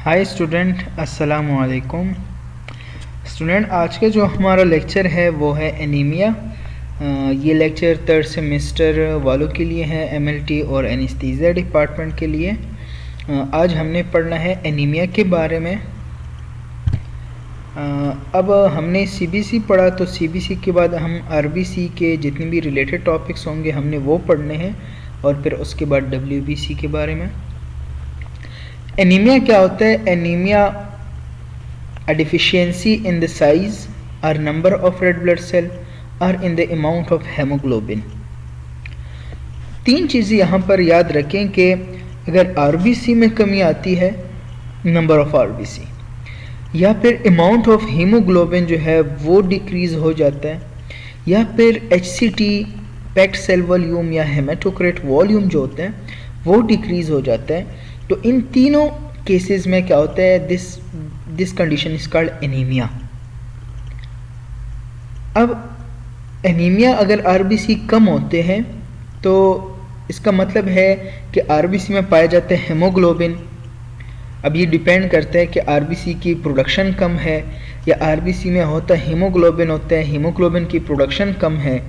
Hi student, अस्सलामु अलैकुम। Student, आज का जो हमारा लेक्चर है वो है एनीमिया। ये लेक्चर थर्ड सेमेस्टर वालों के लिए है, एमएलटी और एनेस्थीसिया डिपार्टमेंट के लिए। आज हमने पढ़ना है एनीमिया के बारे में। अब हमने सीबीसी पढ़ा, तो सीबीसी के बाद हम आरबीसी के जितने भी रिलेटेड टॉपिक्स होंगे हमने वो पढ़ने हैं, और फिर उसके बाद डब्ल्यूबीसी के बारे में। एनीमिया क्या होता है? Anaemia a deficiency in the size or number of red blood cell or in the amount of hemoglobin। तीन चीज़ें यहाँ पर याद रखें कि अगर आरबीसी में कमी आती है, नंबर ऑफ आरबीसी, या फिर अमाउंट ऑफ हीमोग्लोबिन जो है वो डिक्रीज़ हो जाता है, या फिर एचसीटी पैक्ड सेल वॉल्यूम या हेमाटोक्रिट वॉल्यूम जो होता है वो डिक्रीज़ हो जाता है, तो इन तीनों केसेस में क्या होता है, this condition is called anaemia. अब एनीमिया अगर आरबीसी कम होते हैं तो इसका मतलब है कि आरबीसी में पाया जाता है हेमोग्लोबिन। अब ये डिपेंड करता है कि आरबीसी की प्रोडक्शन कम है या आरबीसी में होता हीमोग्लोबिन होता है, हीमोग्लोबिन की प्रोडक्शन कम है।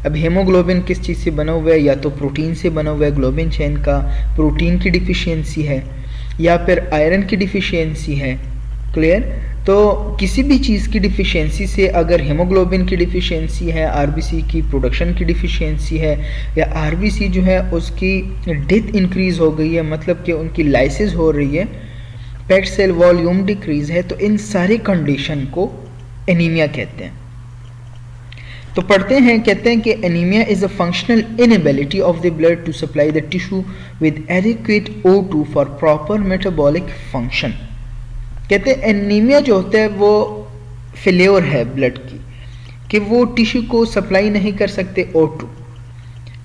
अब हीमोग्लोबिन किस चीज़ से बना हुआ है? या तो प्रोटीन से बना हुआ है, ग्लोबिन चेन का प्रोटीन की डिफिशियंसी है, या फिर आयरन की डिफिशियंसी है। क्लियर? तो किसी भी चीज़ की डिफिशियंसी से, अगर हीमोग्लोबिन की डिफिशियंसी है, आरबीसी की प्रोडक्शन की डिफिशियंसी है, या आरबीसी जो है उसकी डेथ इंक्रीज़ हो गई है, मतलब कि उनकी लाइसिस हो रही है, पैक्ड सेल वॉल्यूम डिक्रीज है, तो इन सारी कंडीशन को एनीमिया कहते हैं। तो पढ़ते हैं, कहते हैं कि anaemia is a functional inability of the blood to supply the tissue with adequate O2 for proper metabolic function. कहते हैं एनीमिया जो होता है वो फेल्योर है ब्लड की, कि वो टिश्यू को सप्लाई नहीं कर सकते O2।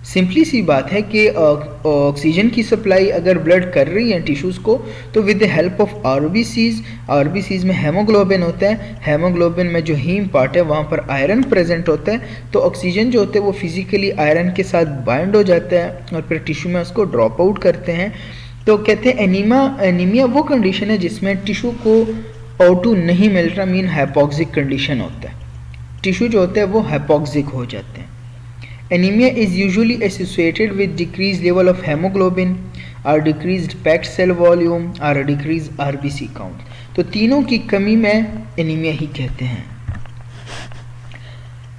सिंपली सी बात है कि ऑक्सीजन की सप्लाई अगर ब्लड कर रही है टिश्यूज़ को, तो with the help of RBCs में हेमोग्लोबिन होता है, हेमोग्लोबिन में जो हीम पार्ट है वहाँ पर आयरन प्रेजेंट होता है, तो ऑक्सीजन जो होता है वो फिजिकली आयरन के साथ बाइंड हो जाता है और फिर टिश्यू में उसको ड्रॉप आउट करते हैं। तो कहते हैं एनीमिया वो कंडीशन है जिसमें टिश्यू को O2 नहीं मिल रहा, मीन हाइपोक्सिक कंडीशन होता है, टिश्यू जो होते हैं वो हाइपोक्सिक हो जाते हैं। Anemia is usually associated with decreased level of hemoglobin or decreased packed cell volume or a decreased RBC count। तो तीनों की कमी में एनीमिया ही कहते हैं।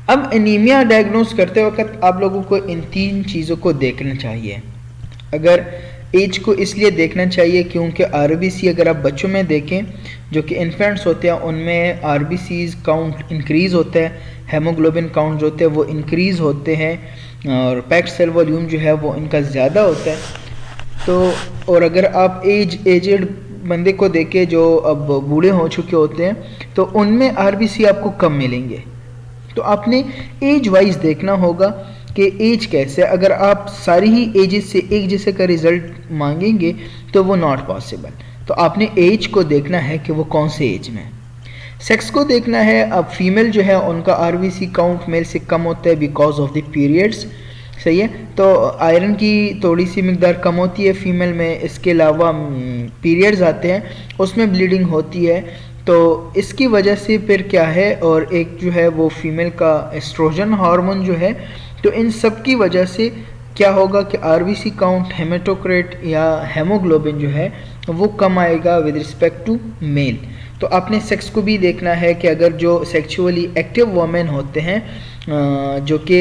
अब एनीमिया डायग्नोस करते वक्त आप लोगों को इन तीन चीज़ों को देखना चाहिए। अगर एज को इसलिए देखना चाहिए क्योंकि आरबीसी अगर आप बच्चों में देखें जो कि इन्फेंट्स होते हैं उनमें आरबीसीज काउंट इंक्रीज़ होता है, हेमोग्लोबिन काउंट जो होते हैं वो इंक्रीज़ होते हैं, और पैक्ड सेल वॉल्यूम जो है वो इनका ज़्यादा होता है। तो और अगर आप एजेड बंदे को देखें जो अब बूढ़े हो चुके होते हैं तो उनमें आरबीसी आपको कम मिलेंगे। तो आपने एज वाइज देखना होगा कि एज कैसे। अगर आप सारी ही एजेस से एक जैसे का रिजल्ट मांगेंगे तो वो नॉट पॉसिबल। तो आपने एज को देखना है कि वो कौन से एज में। सेक्स को देखना है। अब फीमेल जो है उनका आरबीसी काउंट मेल से कम होता है बिकॉज ऑफ द पीरियड्स, सही है। तो आयरन की थोड़ी सी मिकदार कम होती है फीमेल में, इसके अलावा पीरियड्स आते हैं उसमें ब्लीडिंग होती है, तो इसकी वजह से फिर क्या है, और एक जो है वो फीमेल का एस्ट्रोजन हार्मोन जो है, तो इन सब की वजह से क्या होगा कि आरबीसी काउंट, हेमाटोक्रिट या हेमोग्लोबिन जो है वो कम आएगा विद रिस्पेक्ट टू मेल। तो आपने सेक्स को भी देखना है कि अगर जो सेक्सुअली एक्टिव वुमेन होते हैं, जो कि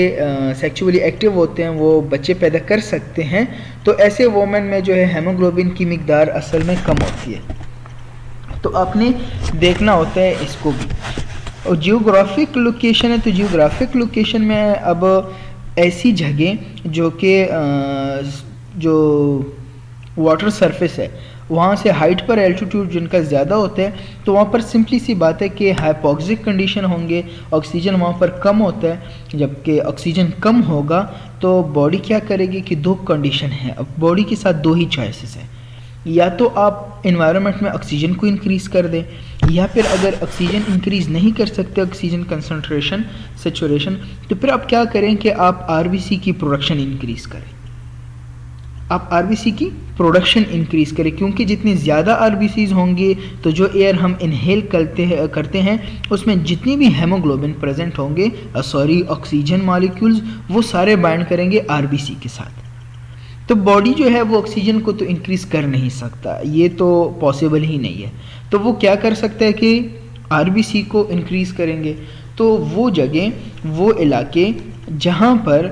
सेक्सुअली एक्टिव होते हैं, वो बच्चे पैदा कर सकते हैं, तो ऐसे वुमेन में जो है हेमोग्लोबिन की मिकदार असल में कम होती है। तो आपने देखना होता है इसको भी। और जियोग्राफिक लोकेशन है, तो जियोग्राफिक लोकेशन में अब ऐसी जगह जो कि जो वाटर सरफेस है वहाँ से हाइट पर एल्टीट्यूड जिनका ज़्यादा होता है, तो वहाँ पर सिंपली सी बात है कि हाइपोक्सिक कंडीशन होंगे, ऑक्सीजन वहाँ पर कम होता है। जबकि ऑक्सीजन कम होगा तो बॉडी क्या करेगी कि दो कंडीशन है, अब बॉडी के साथ दो ही चॉइसेस हैं, या तो आप इन्वायरमेंट में ऑक्सीजन को इंक्रीज़ कर दें, या फिर अगर ऑक्सीजन इंक्रीज़ नहीं कर सकते, ऑक्सीजन कंसनट्रेशन, सेचुरेशन, तो फिर आप क्या करें कि आप आरबीसी की प्रोडक्शन इंक्रीज़ करें। आप आरबीसी की प्रोडक्शन इंक्रीज करें, क्योंकि जितनी ज़्यादा आरबीसीज होंगे तो जो एयर हम इनहेल करते हैं उसमें जितनी भी हेमोग्लोबिन प्रेजेंट होंगे ऑक्सीजन मॉलिक्यूल्स वो सारे बाइंड करेंगे आरबीसी के साथ। तो बॉडी जो है वो ऑक्सीजन को तो इंक्रीज कर नहीं सकता, ये तो पॉसिबल ही नहीं है। तो वो क्या कर सकता है कि आरबीसी को इंक्रीज करेंगे। तो वो जगह, वो इलाके जहाँ पर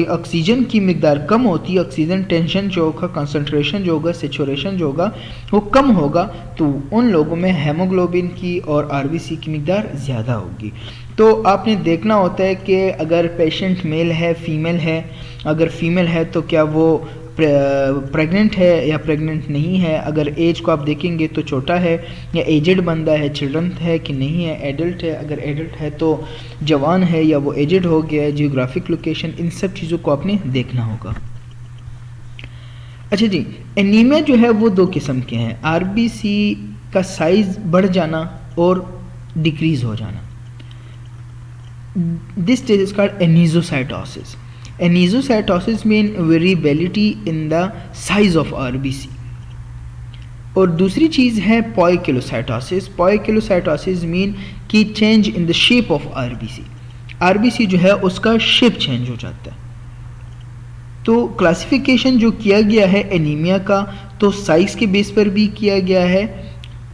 ऑक्सीजन की मिकदार कम होती है, ऑक्सीजन टेंशन जो होगा, कंसंट्रेशन जो होगा, सेचुरेशन जो होगा वो कम होगा, तो उन लोगों में हेमोग्लोबिन की और आरबीसी की मिकदार ज़्यादा होगी। तो आपने देखना होता है कि अगर पेशेंट मेल है, फीमेल है, अगर फीमेल है तो क्या वो प्रेग्नेंट है या प्रेग्नेंट नहीं है, अगर एज को आप देखेंगे तो छोटा है या एजेड बंदा है, चिल्ड्रन है कि नहीं है, एडल्ट है, अगर एडल्ट है तो जवान है या वो एजेड हो गया है, जियोग्राफिक लोकेशन, इन सब चीज़ों को आपने देखना होगा। अच्छा जी, एनीमिया जो है वो दो किस्म के हैं, आरबीसी का साइज बढ़ जाना और डिक्रीज हो जाना। This stage is called anisocytosis. Anisocytosis mean variability in the size of RBC। और दूसरी चीज़ है poikilocytosis। Poikilocytosis mean कि change in the shape of RBC। RBC जो है उसका शेप चेंज हो जाता है। तो क्लासिफिकेशन जो किया गया है एनीमिया का, तो साइज के बेस पर भी किया गया है,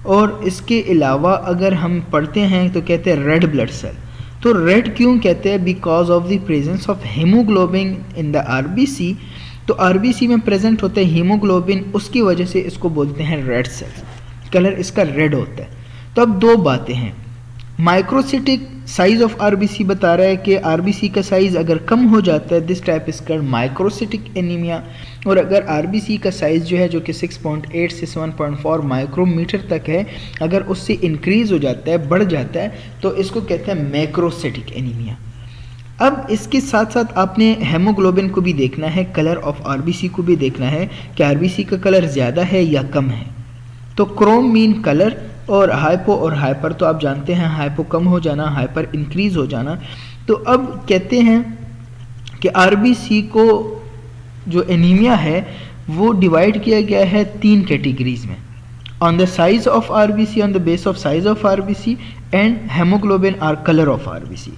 और इसके अलावा अगर हम पढ़ते हैं तो कहते हैं रेड ब्लड सेल। तो रेड क्यों कहते हैं? Because of the presence of haemoglobin in the RBC. तो आरबीसी में प्रेजेंट होता है हीमोग्लोबिन, उसकी वजह से इसको बोलते हैं रेड सेल्स, कलर इसका रेड होता है। तो अब दो बातें हैं, माइक्रोसिटिक साइज ऑफ आरबीसी बता रहा है कि आरबीसी का साइज अगर कम हो जाता है, this type is called microcytic anaemia. और अगर आरबीसी का साइज जो है जो कि 6.8 से 7.4 माइक्रोमीटर तक है, अगर उससे इंक्रीज हो जाता है, बढ़ जाता है, तो इसको कहते हैं मैक्रोसिटिक एनीमिया। अब इसके साथ साथ आपने हेमोग्लोबिन को भी देखना है, कलर ऑफ आरबीसी को भी देखना है कि आरबीसी का कलर ज़्यादा है या कम है। तो क्रोम मीन कलर, और हाइपो और हाइपर तो आप जानते हैं, हाइपो कम हो जाना, हाइपर इंक्रीज हो जाना। तो अब कहते हैं कि आरबीसी को जो एनीमिया है वो डिवाइड किया गया है 3 कैटेगरीज में, on the size of RBC, on the base of size of RBC and haemoglobin और colour of RBC.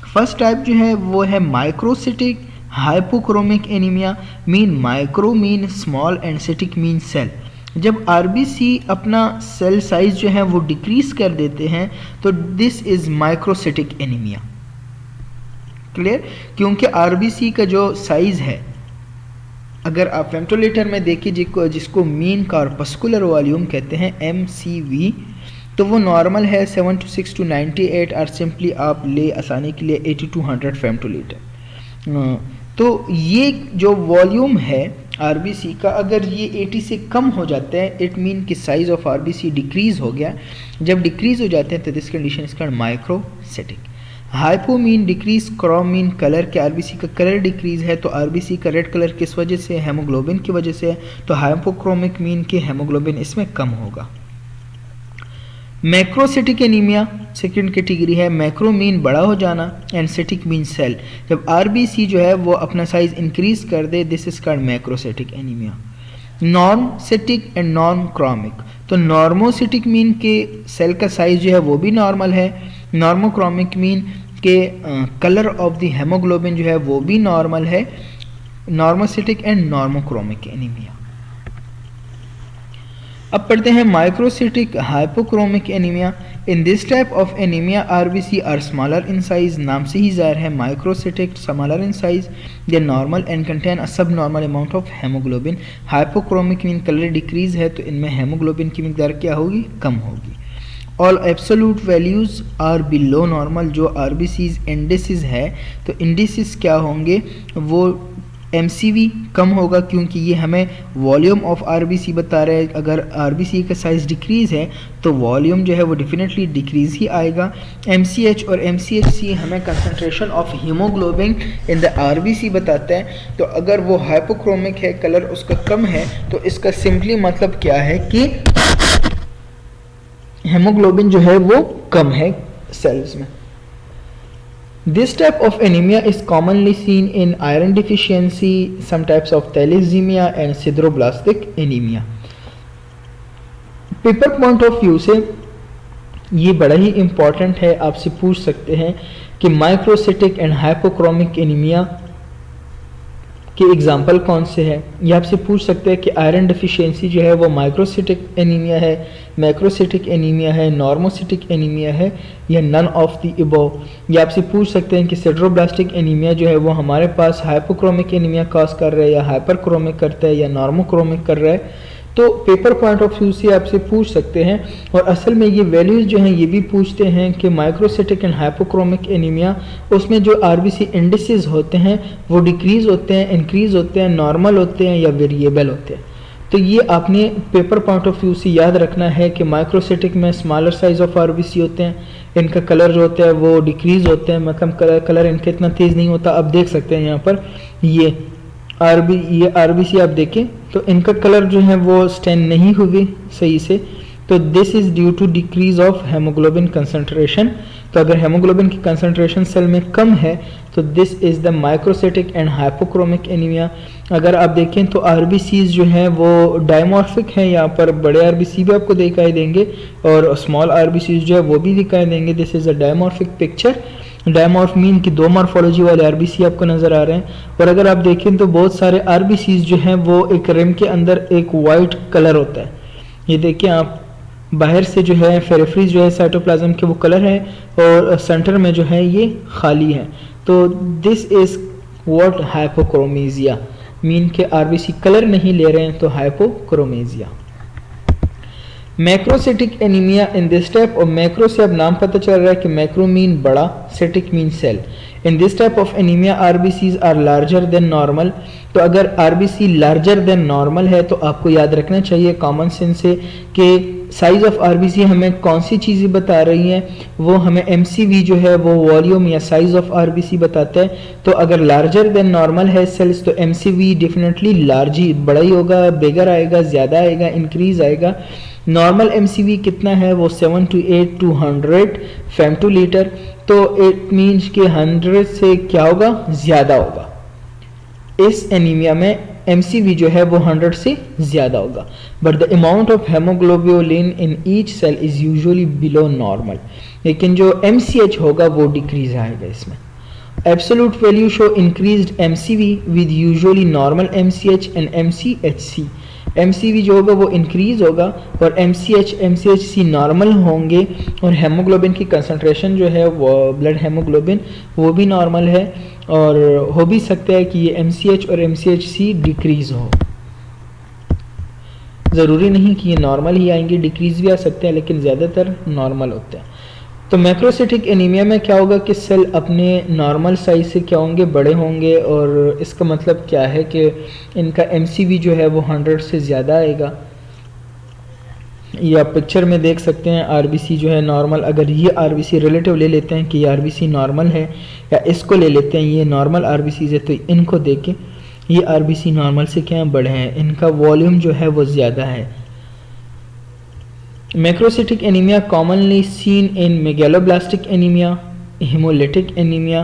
First type जो है वो है microcytic hypochromic anaemia. Mean micro mean small and cytic mean cell. जब RBC अपना cell size जो है वो डिक्रीज कर देते हैं तो this is microcytic anaemia. Clear? क्योंकि आरबीसी का जो साइज है, अगर आप वेंटिलेटर में देखिए जिसको मीन कॉर्पस्कुलर वॉल्यूम कहते हैं, MCV, तो वो नॉर्मल है 76 to 98, और सिंपली आप ले आसानी के लिए 80 to 100 फेमटोलीटर। तो ये जो वॉल्यूम है आरबीसी का, अगर ये 80 से कम हो जाता है, इट मीन कि साइज ऑफ आरबीसी डिक्रीज हो गया। जब डिक्रीज हो जाते हैं तो this condition is called microcytic. Hypo mean decrease, Chrome mean colour के आरबीसी का कलर डिक्रीज है, तो आरबीसी का रेड कलर किस वजह से? हेमोग्लोबिन की वजह से है। तो हाइपोक्रोमिक मीन के हेमोग्लोबिन इसमें कम होगा। मैक्रोसिटिक एनीमिया सेकेंड कैटेगरी है। मैक्रो मीन बड़ा हो जाना एंड सिटिक मीन सेल। जब आरबीसी जो है वो अपना साइज इंक्रीज कर दे, this is called macrocytic anaemia. Normocytic and non chromic. तो नॉर्मोसिटिक मीन के सेल का साइज जो है वो भी नॉर्मल है। नॉर्मोक्रोमिक मीन के कलर ऑफ द हेमोग्लोबिन जो है वो भी नॉर्मल है। Normocytic and normochromic anaemia. अब पढ़ते हैं microcytic hypochromic anaemia. In this type of anaemia RBC are smaller in size, नाम से ही ज़ाहिर है microcytic smaller in size, they normal and contain a sub normal amount of haemoglobin. Hypochromic mean colour decrease है, तो इनमें haemoglobin की मिकदार क्या होगी? कम होगी। All absolute values are below normal. जो आरबीसीज इंडिसेस है, तो इंडिसेस क्या होंगे? वो MCV कम होगा, क्योंकि ये हमें वॉल्यूम ऑफ आरबीसी बता रहा है। अगर आरबीसी का साइज डिक्रीज है तो वॉल्यूम जो है वो डेफिनेटली डिक्रीज ही आएगा। MCH और MCHC हमें concentration of haemoglobin in the RBC बताता है। तो अगर वो हाइपोक्रोमिक है, कलर उसका कम है, तो इसका सिंपली मतलब क्या है कि हेमोग्लोबिन जो है वो कम है सेल्स में। This type of anemia is commonly seen in iron deficiency, some types of thalassemia and sideroblastic anemia. Paper point of view से ये बड़ा ही इम्पॉर्टेंट है, आपसे पूछ सकते हैं कि माइक्रोसिटिक एंड हाइपोक्रोमिक एनीमिया के एग्जाम्पल कौन से हैं। ये आपसे पूछ सकते हैं कि आयरन डिफिशियंसी जो है वो माइक्रोसिटिक एनीमिया है, मैक्रोसिटिक एनीमिया है, नॉर्मोसिटिक एनीमिया है या नन ऑफ द अबव। ये आपसे पूछ सकते हैं कि सिडरोब्लास्टिक एनीमिया जो है वो हमारे पास हाइपोक्रोमिक एनीमिया कॉज कर रहा है या हाइपरक्रोमिक करता है या नॉर्मोक्रोमिक कर रहा है। तो पेपर पॉइंट ऑफ व्यू से आपसे पूछ सकते हैं, और असल में ये वैल्यूज़ जो हैं ये भी पूछते हैं कि माइक्रोसिटिक एंड हाइपोक्रोमिक एनीमिया उसमें जो आरबीसी इंडिसेस होते हैं वो डिक्रीज़ होते हैं, इंक्रीज़ होते हैं, नॉर्मल होते हैं या वेरिएबल होते हैं। तो ये आपने पेपर पॉइंट ऑफ व्यू से याद रखना है कि माइक्रोसिटिक में स्मॉलर साइज़ ऑफ आरबीसी होते हैं, इनका कलर जो होता है वो डिक्रीज़ होते हैं, मतलब कलर इनका इतना तेज़ नहीं होता। अब देख सकते हैं यहाँ पर ये आरबीसी आप देखें तो इनका कलर जो है वो स्टैंड नहीं हुए सही से, तो this is due to decrease of haemoglobin concentration. तो अगर हेमोग्लोबिन की कंसंट्रेशन सेल में कम है तो this is the microcytic and hypochromic anaemia. अगर आप देखें तो आरबीसीज जो हैं वो डायमॉर्फिक हैं, यहाँ पर बड़े आरबीसी भी आपको दिखाई देंगे और स्मॉल आरबीसीज जो है वो भी दिखाई देंगे। This is a dimorphic picture. Dimorph mean की दो मॉर्फोलॉजी वाले आरबीसी आपको नज़र आ रहे हैं। और अगर आप देखें तो बहुत सारे आरबीसीज जो हैं वो एक रिम के अंदर एक वाइट कलर होता है। ये देखिए आप, बाहर से जो है फेरेफ्रीज जो है साइटोप्लाज्म के वो कलर है और सेंटर में जो है ये खाली है। तो this is what hypochromasia mean के आरबीसी कलर नहीं ले रहे हैं, तो hypochromasia. Macrocytic anaemia in this type, और मैक्रो से अब नाम पता चल रहा है कि मैक्रो मीन बड़ा, cytic mean cell. In this type of anaemia RBCs are larger than normal. तो अगर आरबीसी लार्जर देन नॉर्मल है तो आपको याद रखना चाहिए कॉमन सेंस से कि साइज ऑफ आरबीसी हमें कौन सी चीज़ें बता रही हैं, वो हमें एमसीवी जो है वो वॉल्यूम या साइज ऑफ आरबीसी बताता है। तो अगर लार्जर देन नॉर्मल है सेल्स तो एमसीवी डेफिनेटली लार्ज ही, बड़ा ही होगा, बिगर आएगा, ज़्यादा आएगा, इंक्रीज आएगा। नॉर्मल एमसीवी कितना है वो 7 to 8 to 100 फेमटोलीटर। तो इट मीन्स कि 100 से क्या होगा, ज़्यादा होगा। इस एनीमिया में एमसीवी जो है वो 100 से ज़्यादा होगा। But the amount of haemoglobin in each cell is usually below normal. लेकिन जो एमसीएच होगा वो डिक्रीज आएगा इसमें। Absolute value show increased MCV with usually normal MCH and MCHC. MCV जो होगा वो इंक्रीज होगा और एमसीएचसी नॉर्मल होंगे, और हेमोग्लोबिन की कंसंट्रेशन जो है वो ब्लड हेमोग्लोबिन वो भी नॉर्मल है, और हो भी सकता है कि ये एमसीएच और एमसीएचसी डिक्रीज हो। ज़रूरी नहीं कि ये नॉर्मल ही आएंगे, डिक्रीज भी आ सकते हैं, लेकिन ज़्यादातर नॉर्मल होते हैं। तो मैक्रोसिटिक एनीमिया में क्या होगा कि सेल अपने नॉर्मल साइज से क्या होंगे, बड़े होंगे, और इसका मतलब क्या है कि इनका एमसीवी जो है वो 100 से ज़्यादा आएगा। ये आप पिक्चर में देख सकते हैं आरबीसी जो है नॉर्मल, अगर ये आरबीसी रिलेटिव ले लेते हैं कि ये आरबीसी नॉर्मल है, या इसको ले लेते हैं ये नॉर्मल आरबीसी है, तो इनको देखें ये आरबीसी नॉर्मल से क्या बड़े हैं, इनका वॉल्यूम जो है वो ज़्यादा है। Macrocytic anaemia commonly seen in megaloblastic anaemia, haemolytic anaemia,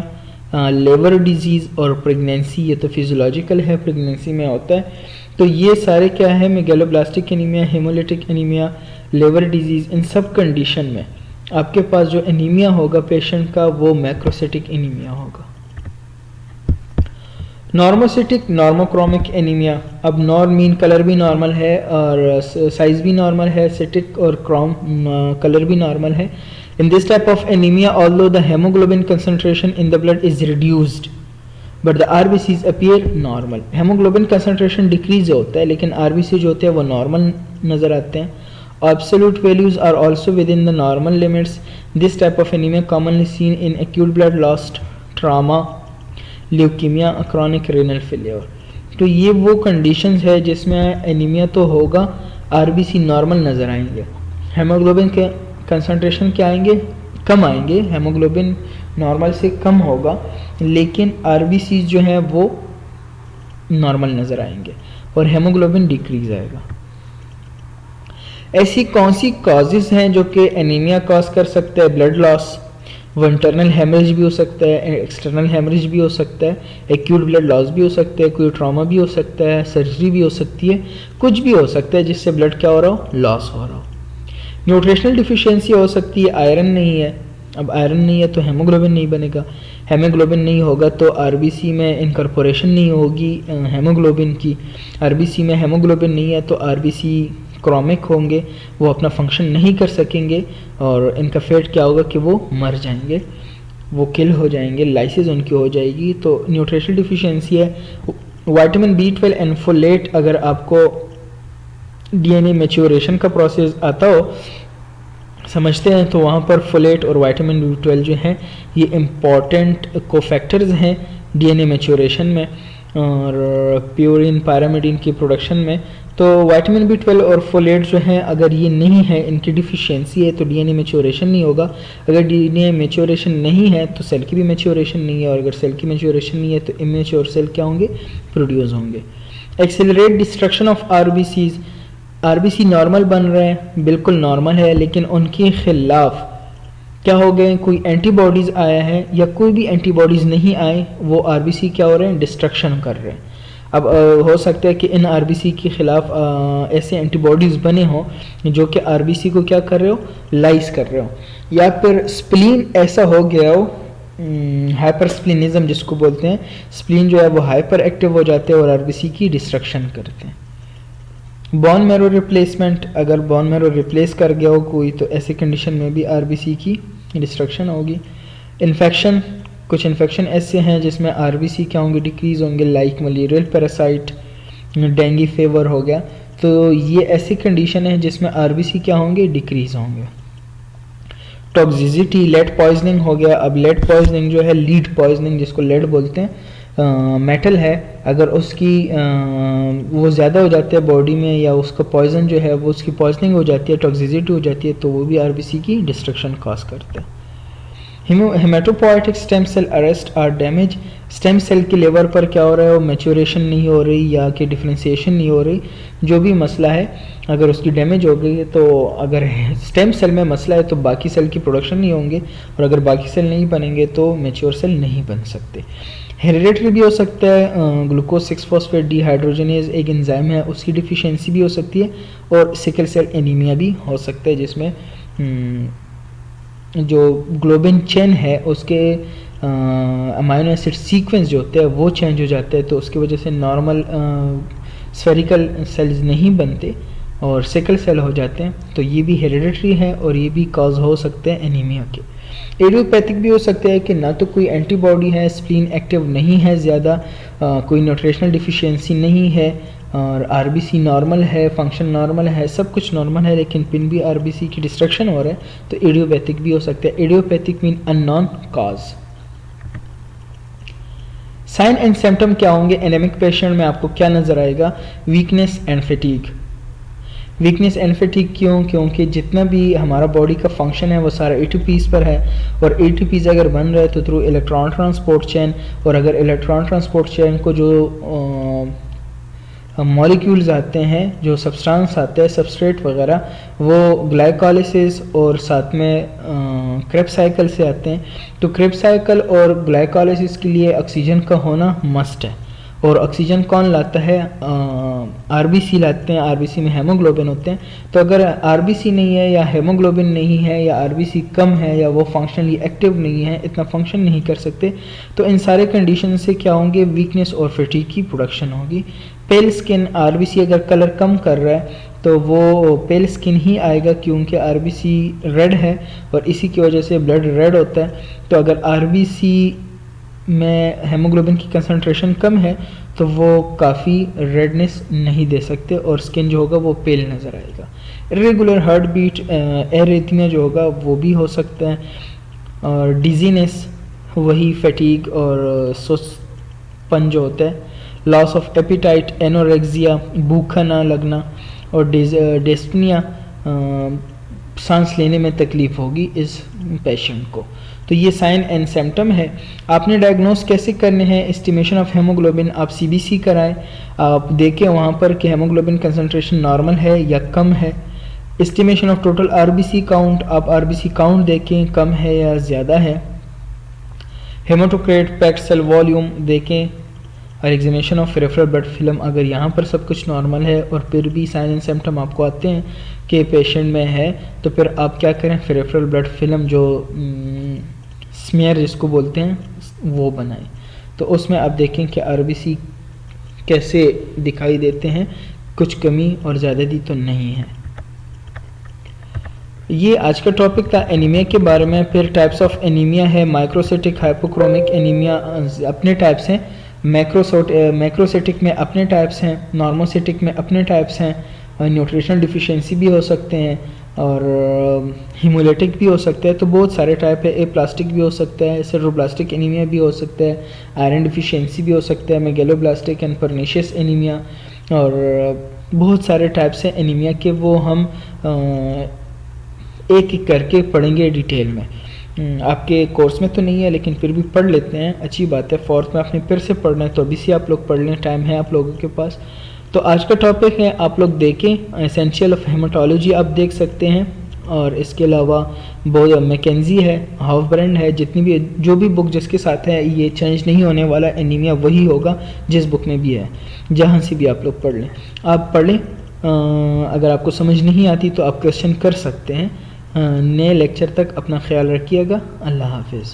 liver disease और प्रेगनेंसी। ये तो फिजियोलॉजिकल है, प्रेगनेंसी में होता है। तो ये सारे क्या है, megaloblastic anaemia, haemolytic anaemia, liver disease, इन सब कंडीशन में आपके पास जो एनीमिया होगा पेशेंट का वो मैक्रोसिटिक एनीमिया होगा। नॉर्मोसिटिक नॉर्मोक्रोमिक एनीमिया, अब नॉर्म मीन कलर भी नॉर्मल है और साइज भी नॉर्मल है, सिटिक और क्रोम कलर भी नॉर्मल है। इन this type of anaemia although the haemoglobin concentration in the blood is reduced but the RBCs appear normal. Haemoglobin concentration decrease होता है लेकिन आरबीसी जो होते हैं वो नॉर्मल नज़र आते हैं। Absolute values are also within the normal limits. This type of anemia commonly seen in acute blood loss, trauma, leukaemia, chronic renal failure। तो ये वो कंडीशंस है जिसमें एनीमिया तो होगा, आरबीसी नॉर्मल नज़र आएंगे, हेमोग्लोबिन के कंसंट्रेशन क्या आएंगे, कम आएंगे, हेमोग्लोबिन नॉर्मल से कम होगा, लेकिन आरबीसी जो है वो नॉर्मल नज़र आएंगे और हेमोग्लोबिन डिक्रीज आएगा। ऐसी कौन सी कॉजेज़ हैं जो कि एनीमिया कॉज कर सकते हैं, ब्लड लॉस, वो इंटरनल हेमरेज भी हो सकता है, एक्सटर्नल हेमरेज भी हो सकता है, एक्यूट ब्लड लॉस भी हो सकता है, कोई ट्रॉमा भी हो सकता है, सर्जरी भी हो सकती है, कुछ भी हो सकता है जिससे ब्लड क्या हो रहा हो, लॉस हो रहा हो। न्यूट्रिशनल डिफिशियंसी हो सकती है, आयरन नहीं है। अब आयरन नहीं है तो हेमोग्लोबिन नहीं बनेगा, हेमोग्लोबिन नहीं होगा तो आरबीसी में इनकॉर्पोरेशन नहीं होगी हेमोग्लोबिन की, आरबीसी में हेमोग्लोबिन नहीं है तो आरबीसी क्रोमिक होंगे, वो अपना फंक्शन नहीं कर सकेंगे और इनका फेट क्या होगा कि वो मर जाएंगे, वो किल हो जाएंगे, लाइसिस उनकी हो जाएगी। तो न्यूट्रिशनल डिफिशियंसी है। विटामिन B12 एंड फोलेट, अगर आपको डीएनए मैच्योरेशन का प्रोसेस आता हो, समझते हैं, तो वहाँ पर फोलेट और विटामिन B12 जो हैं ये इम्पॉर्टेंट कोफैक्टर्स हैं डीएनए मैच्योरेशन में और प्यूरिन पायरामिडिन की प्रोडक्शन में। तो विटामिन B12 और फोलेट जो हैं अगर ये नहीं है, इनकी डिफिशियंसी है, तो डीएनए मैच्योरेशन नहीं होगा। अगर डीएनए मैच्योरेशन नहीं है तो सेल की भी मैच्योरेशन नहीं है, और अगर सेल की मैच्योरेशन नहीं है तो इमेच्योर सेल क्या होंगे, प्रोड्यूस होंगे। Accelerate destruction of RBCs, RBC normal बन रहे हैं, बिल्कुल नॉर्मल है, लेकिन उनके खिलाफ क्या हो गए, कोई एंटीबॉडीज़ आया है या कोई भी एंटीबॉडीज़ नहीं आए, वो आरबीसी क्या हो रहे हैं, डिस्ट्रक्शन कर रहे हैं। अब हो सकता है कि इन आरबीसी के ख़िलाफ़ ऐसे एंटीबॉडीज़ बने हों जो कि आरबीसी को क्या कर रहे हो, लाइस कर रहे हो, या फिर स्प्लीन ऐसा हो गया हो, हाइपर स्प्लिनिज्म जिसको बोलते हैं, स्प्लीन जो है वो हाइपर एक्टिव हो जाते हैं और आरबीसी की डिस्ट्रक्शन करते हैं। बोन मैरो रिप्लेसमेंट, अगर बोन मैरो रिप्लेस कर गया हो कोई तो ऐसी कंडीशन में भी आरबीसी की डिस्ट्रक्शन होगी। इन्फेक्शन, कुछ इन्फेक्शन ऐसे हैं जिसमें आरबीसी क्या होंगे, डिक्रीज़ होंगे, like malarial parasite, dengue fever हो गया, तो ये ऐसी कंडीशन है जिसमें आरबीसी क्या होंगे, डिक्रीज़ होंगे। टॉक्सिसिटी, लेड पॉइजनिंग हो गया। अब लेड पॉइजनिंग जो है, लीड पॉइजनिंग जिसको लेड बोलते हैं, मेटल है, अगर उसकी वो ज़्यादा हो जाता है बॉडी में या उसका पॉइजन जो है वो उसकी पॉइजनिंग हो जाती है, टॉक्सिसिटी हो जाती है, तो वो भी आरबीसी की डिस्ट्रक्शन कॉज करता है। Haematopoietic stem cell arrest or damage, stem cell के लेवल पर क्या हो रहा है, वो मैच्योरेशन नहीं हो रही या कि डिफ्रेंशिएशन नहीं हो रही, जो भी मसला है, अगर उसकी डैमेज हो गई है तो अगर स्टेम सेल में मसला है तो बाकी सेल की प्रोडक्शन नहीं होंगे, और अगर बाकी सेल नहीं बनेंगे तो मैच्योर सेल नहीं बन सकते। हेरिडेटरी भी हो सकता है, ग्लूकोज 6-फॉस्फेट डिहाइड्रोजनेज एक एंजाइम है, उसकी डिफिशियंसी भी हो सकती है, और सिकल सेल एनीमिया भी हो सकता है जिसमें जो ग्लोबिन चेन है उसके अमाइनो एसिड सीक्वेंस जो होते हैं वो चेंज हो जाते हैं, तो उसकी वजह से नॉर्मल स्फेरिकल सेल्स नहीं बनते और सिकल सेल हो जाते हैं, तो ये भी हेरिडेटरी है और ये भी कॉज हो सकते हैं एनीमिया के। एडियोपैथिक भी हो सकता है कि ना तो कोई एंटीबॉडी है, स्प्लीन एक्टिव नहीं है ज़्यादा, कोई न्यूट्रिशनल डिफिशियंसी नहीं है और आरबीसी नॉर्मल है, फंक्शन नॉर्मल है, सब कुछ नॉर्मल है, लेकिन पिन भी आरबीसी की डिस्ट्रक्शन हो रहा है, तो एडियोपैथिक भी हो सकता है। Idiopathic mean unknown cause. Sign and symptom क्या होंगे एनेमिक पेशेंट में, आपको क्या नज़र आएगा, weakness and fatigue. Weakness and fatigue क्यों, क्योंकि जितना भी हमारा बॉडी का फंक्शन है वो सारा एटीपीज़ पर है, और एटीपीज़ अगर बन रहा है तो थ्रू इलेक्ट्रॉन ट्रांसपोर्ट चेन, और अगर इलेक्ट्रॉन ट्रांसपोर्ट चेन को जो मॉलिक्यूल्स आते हैं, जो सब्सटेंस आते हैं, सबस्ट्रेट वगैरह, वो ग्लाइकोलाइसिस और साथ में क्रेब्स साइकिल से आते हैं, तो क्रेब्स साइकिल और ग्लाइकोलाइसिस के लिए ऑक्सीजन का होना मस्ट है, और ऑक्सीजन कौन लाता है, आरबीसी लाते हैं, आरबीसी में हेमोग्लोबिन होते हैं, तो अगर आरबीसी नहीं है या हेमोग्लोबिन नहीं है या आरबीसी कम है या वो फंक्शनली एक्टिव नहीं है, इतना फंक्शन नहीं कर सकते, तो इन सारे कंडीशन से क्या होंगे, वीकनेस और फैटीग की प्रोडक्शन होगी। पेल स्किन, आरबीसी अगर कलर कम कर रहा है तो वो पेल स्किन ही आएगा क्योंकि आरबीसी रेड है और इसी की वजह से ब्लड रेड होता है, तो अगर आरबीसी में हेमोग्लोबिन की कंसंट्रेशन कम है तो वो काफ़ी रेडनेस नहीं दे सकते और स्किन जो होगा वो पेल नज़र आएगा। इरेगुलर हार्ट बीट, एरिथमिया जो होगा वो भी हो सकता है, और डिजीनेस वही फैटीग और सुस्तपन जो होता है, लॉस ऑफ एपिटाइट, एनोरेक्सिया, भूखा ना लगना, और डिस्पनिया, सांस लेने में तकलीफ़ होगी इस पेशेंट को। तो ये साइन एंड सिम्टम है। आपने डायग्नोस कैसे करने हैं, एस्टिमेशन ऑफ हेमोग्लोबिन, आप CBC कराएं, आप देखें वहाँ पर कि हेमोग्लोबिन कंसंट्रेशन नॉर्मल है या कम है, estimation of total RBC count, आप आरबीसी काउंट देखें कम है या ज़्यादा है। हेमाटोक्रेट पैक्ड सेल वॉल्यूम देखें और examination of referral blood film, अगर यहाँ पर सब कुछ नॉर्मल है और फिर भी साइन एंड सिम्टम आपको आते हैं कि पेशेंट में है, तो फिर आप क्या करें, रेफरल ब्लड फिल्म जो स्मीयर जिसको बोलते हैं वो बनाएं। तो उसमें आप देखें कि आरबीसी कैसे दिखाई देते हैं, कुछ कमी और ज़्यादा तो नहीं है। ये आज का टॉपिक था एनीमिया के बारे में। फिर टाइप्स ऑफ एनीमिया है, माइक्रोसिटिक हाइपोक्रोमिक एनीमिया अपने टाइप्स हैं, मैक्रोसिटिक में अपने टाइप्स हैं, नॉर्मोसिटिक में अपने टाइप्स हैं, और न्यूट्रिशनल डिफिशिएंसी भी हो सकते हैं और हीमोलिटिक भी हो सकता है। तो बहुत सारे टाइप है। ए प्लास्टिक भी हो सकता है, सेरोब्लास्टिक एनीमिया भी हो सकता है, आयरन डिफिशिएंसी भी हो सकता है, मेगेलोब्लास्टिक एंड परनीशियस एनीमिया, और बहुत सारे टाइप्स हैं एनीमिया के, वो हम एक एक करके पढ़ेंगे डिटेल में। आपके कोर्स में तो नहीं है लेकिन फिर भी पढ़ लेते हैं, अच्छी बात है। फोर्थ में आपने फिर से पढ़ना है तो अभी से आप लोग पढ़ लें, टाइम है आप लोगों के पास। तो आज का टॉपिक है, आप लोग देखें एसेंशियल ऑफ हेमाटोलॉजी आप देख सकते हैं, और इसके अलावा बहुत मैकेंजी है, हाफ ब्रांड है, जितनी भी जो भी बुक जिसके साथ है ये चेंज नहीं होने वाला, एनीमिया वही होगा जिस बुक में भी है, जहाँ से भी आप लोग पढ़ लें। आप पढ़ लें, अगर आपको समझ नहीं आती तो आप क्वेश्चन कर सकते हैं। नए लेक्चर तक अपना ख्याल रखिएगा। अल्लाह हाफिज़।